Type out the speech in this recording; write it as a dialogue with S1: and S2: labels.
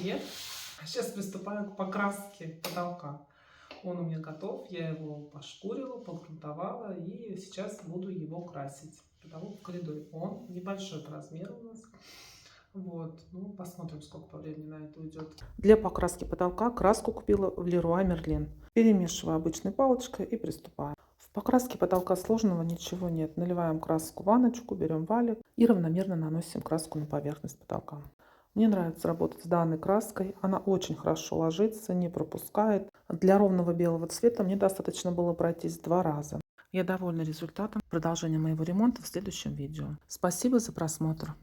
S1: привет! Сейчас приступаю к покраске потолка. Он у меня готов, я его пошкурила, погрунтовала и сейчас буду его красить. Потолок в коридоре. Он небольшой по размеру у нас. Вот, ну посмотрим, сколько по времени на это уйдет. Для покраски потолка краску купила в Leroy Merlin. Перемешиваю обычной палочкой и приступаю. В покраске потолка сложного ничего нет. Наливаем краску в ванночку, берем валик и равномерно наносим краску на поверхность потолка. Мне нравится работать с данной краской. Она очень хорошо ложится, не пропускает. Для ровного белого цвета мне достаточно было пройтись 2 раза. Я довольна результатом. Продолжение моего ремонта в следующем видео. Спасибо за просмотр.